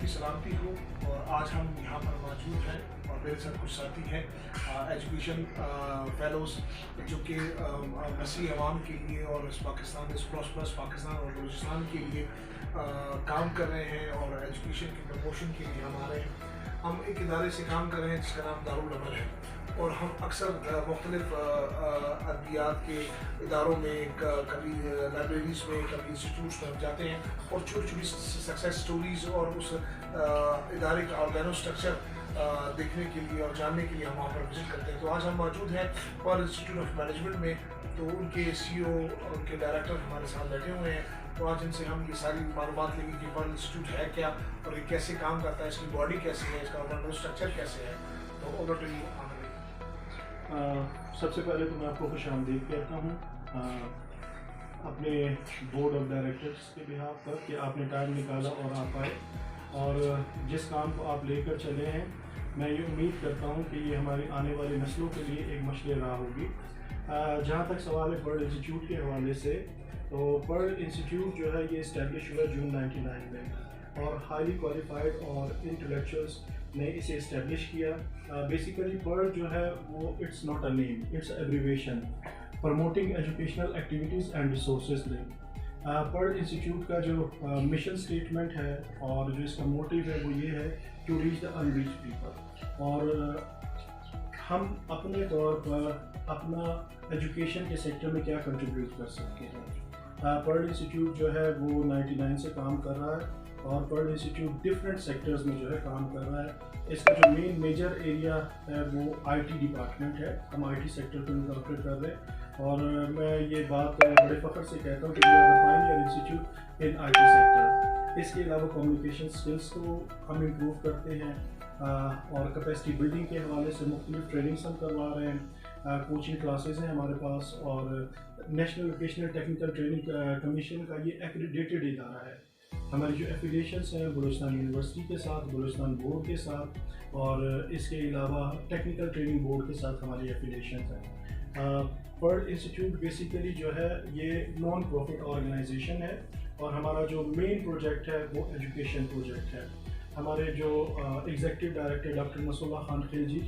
की सलामती हो। और आज हम यहाँ पर मौजूद हैं और मेरे साथ कुछ साथी हैं एजुकेशन फेलोज़ जो कि मसीह अवाम के लिए और इस पाकिस्तान इस प्रॉस्परस पाकिस्तान और बलूचिस्तान के लिए काम कर रहे हैं और एजुकेशन के प्रमोशन के लिए हम आ रहे हैं। हम एक इदारे से काम कर रहे हैं जिसका नाम दारुल अमल है और हम अक्सर मुख्तलिफ अदवियात के इदारों में कभी लाइब्रेरीज़ में कभी इंस्टीट्यूट्स में जाते हैं और छोटी छोटी सक्सेस स्टोरीज़ और उस इदारे का ऑर्गेनो स्ट्रक्चर देखने के लिए और जानने के लिए हम वहाँ पर विज़िट करते हैं। तो आज हम मौजूद हैं पर्ल इंस्टीट्यूट ऑफ मैनेजमेंट में, तो उनके CEO उनके डायरेक्टर हमारे साथ बैठे हुए हैं। तो आज इनसे हम ये सारी मालूमात लेंगे कि पर्ल इंस्टीट्यूट है क्या और ये कैसे काम करता है, इसकी बॉडी कैसी है, इसका ऑर्गेनो स्ट्रक्चर कैसे है। तो ओवर टू यू आमिर। सबसे पहले तो मैं आपको खुशामदीद कहता हूँ अपने बोर्ड ऑफ डायरेक्टर्स के बिहाफ पर कि आपने टाइम निकाला और आप आए और जिस काम को आप लेकर चले हैं, मैं ये उम्मीद करता हूँ कि ये हमारी आने वाली नस्लों के लिए एक मशल राह होगी। जहाँ तक सवाल है पर्ल इंस्टीट्यूट के हवाले से, तो पर्ल इंस्टीट्यूट जो है ये इस्टेब्लिश हुआ जून 99 में और हाईली क्वालिफाइड और इंटेलेक्चुअल्स ने इसे इस्टेब्लिश किया। बेसिकली पर्ल जो है वो it's not a name, it's abbreviation, promoting educational activities and resources link. PEARL institute का जो मिशन स्टेटमेंट है और जो इसका मोटिव है वो ये है टू रीच द अनरीच पीपल। और हम अपने तौर पर अपना एजुकेशन के सेक्टर में क्या कंट्रीब्यूट कर सकते हैं। पर्ल इंस्टीट्यूट जो है वो 99 से काम कर रहा है और पर्ल इंस्टीट्यूट डिफरेंट सेक्टर्स में जो है काम कर रहा है। इसका जो मेजर एरिया है वो IT डिपार्टमेंट है, हम IT सेक्टर को इनकॉर्पोरेट कर रहे हैं और मैं ये बात बड़े फ़ख्र से कहता हूँ कि we are the pioneer institute in IT sector. इसके अलावा कम्युनिकेशन स्किल्स को हम इम्प्रूव करते हैं और कैपेसिटी बिल्डिंग के हवाले से मुख्तलिफ ट्रेनिंग्स हम करवा रहे हैं। कोचिंग क्लासेस हैं हमारे पास और national vocational technical training commission का ये एक्रीडेटेड इदारा है। हमारी जो एफिलिएशंस हैं बलूचिस्तान यूनिवर्सिटी के साथ, बलूचिस्तान बोर्ड के साथ और इसके अलावा टेक्निकल ट्रेनिंग बोर्ड के साथ हमारी एफिलिएशंस हैं। पर्ल इंस्टीट्यूट बेसिकली जो है ये नॉन प्रॉफिट ऑर्गेनाइजेशन है और हमारा जो मेन प्रोजेक्ट है वो एजुकेशन प्रोजेक्ट है। हमारे जो executive director doctor Nasrullah Khan Khilji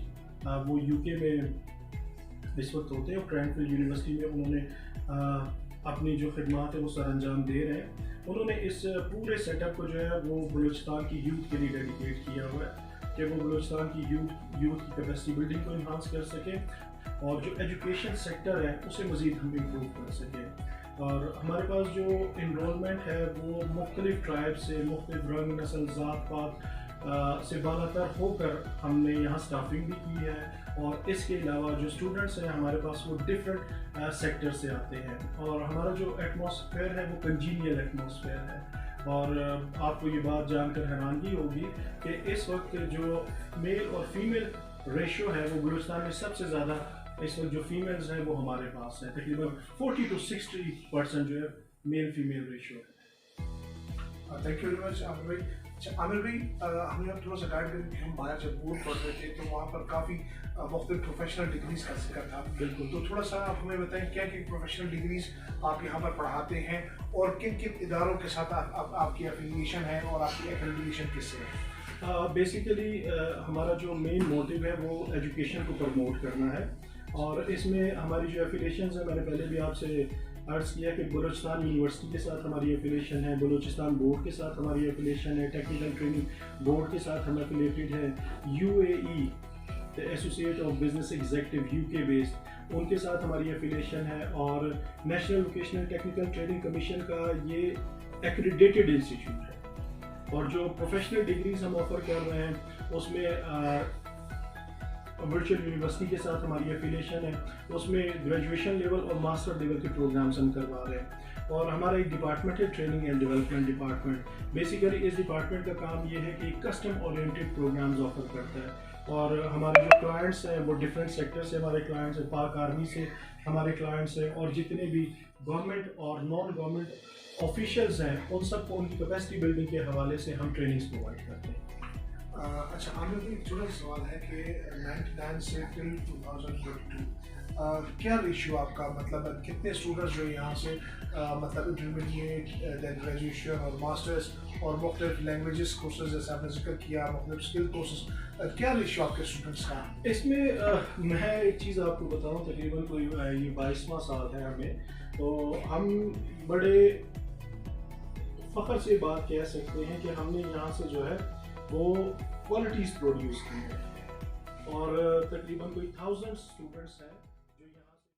वो UK में इस वक्त होते हैं और क्रैनफील्ड यूनिवर्सिटी में उन्होंने अपनी जो खिदमात है वो सर अंजाम दे रहे हैं। उन्होंने इस पूरे सेटअप को जो है वो बलूचिस्तान की यूथ के लिए डेडिकेट किया हुआ है कि वो बलूचिस्तान की यूथ की कैपेसिटी बिल्डिंग को इन्हांस कर सकें और जो एजुकेशन सेक्टर है उसे मज़ीद हम इम्प्रूव कर सकें। और हमारे पास जो इनरोलमेंट है वो मुख्तलिफ ट्राइब से, मुख्तलिफ रंग, नस्ल, ज़ात पात से बालातर होकर हमने यहाँ स्टाफिंग भी की है और इसके अलावा जो स्टूडेंट्स हैं हमारे पास वो डिफरेंट सेक्टर से आते हैं और हमारा जो एटमॉस्फेयर है वो कंजीनियल एटमॉस्फेयर है। और आपको ये बात जानकर हैरानगी होगी कि इस वक्त जो मेल और फीमेल रेशो है वो बलूचिस्तान में सबसे ज़्यादा इस वक्त जो फीमेल्स हैं वो हमारे पास है, तकरीबन 40 to 60% जो है मेल फीमेल रेशो है। Thank you very much Aamir भाई। अच्छा आमिर भाई, हमें अब थोड़ा सा गाइड करें कि हम बाहर जब बोर्ड पढ़ रहे थे तो वहाँ पर काफ़ी मुख्तलिफ प्रोफेशनल डिग्रीज़ का जिक्र था। बिल्कुल, तो थोड़ा सा आप हमें बताएं क्या क्या प्रोफेशनल डिग्रीज़ आप यहाँ पर पढ़ाते हैं और किन किन इदारों के साथ आपकी एफिलिएशन है और आपकी एक्रेडिटेशन किससे है। बेसिकली हमारा जो मेन मोटिव है वो एजुकेशन को प्रमोट करना है और इसमें हमारी जो एफिलिएशंस है मैंने पहले भी आपसे अर्ज़ किया कि बलूचिस्तान यूनिवर्सिटी के साथ हमारी एफिलिएशन है, बलूचिस्तान बोर्ड के साथ हमारी एफिलिएशन है, टेक्निकल ट्रेनिंग बोर्ड के साथ हम एफिलिएटेड हैं, UAE the associate of business executive UK based उनके साथ हमारी एफिलिएशन है और national vocational technical training commission का ये एक्रीडेटेड इंस्टीट्यूट है। और जो प्रोफेशनल डिग्रीज हम ऑफ़र कर रहे हैं उसमें वर्चुअल यूनिवर्सिटी के साथ हमारी एफिलिएशन है, उसमें ग्रेजुएशन लेवल और मास्टर लेवल के प्रोग्राम्स हम करवा रहे हैं। और हमारा एक डिपार्टमेंट है training and development department. Basically इस डिपार्टमेंट का काम ये है कि कस्टम ओरिएंटेड प्रोग्राम्स ऑफर करता है और हमारे जो क्लाइंट्स हैं वो डिफरेंट सेक्टर से हमारे क्लाइंट्स हैं, पाक आर्मी से हमारे क्लाइंट्स हैं और जितने भी गवर्नमेंट और नॉन गवर्नमेंट ऑफिशियल्स हैं उन सबको उनकी कैपेसिटी बिल्डिंग के हवाले से हम ट्रेनिंग्स प्रोवाइड करते हैं। अच्छा, आमिर भाई, एक छोटा सा सवाल है कि 99 से टिल 2022 क्या रेशियो आपका, मतलब कितने स्टूडेंट्स जो यहाँ से मतलब इंटरमीडिएट, देन ग्रेजुएशन और मास्टर्स और मुख्तलिफ लैंग्वेजेस कोर्सेज जैसे आपने जिक्र किया, मुख्तलिफ स्किल कोर्सेज, क्या रेशियो आपके स्टूडेंट्स का? इसमें मैं एक चीज़ आपको बताऊं, तकरीबन कोई ये 22वां साल है हमें, तो हम बड़े फ़ख्र से बात कह सकते हैं कि हमने यहाँ से जो है वो क्वालिटीज़ प्रोड्यूस की हैं और तकरीबन कोई 1000 स्टूडेंट्स हैं।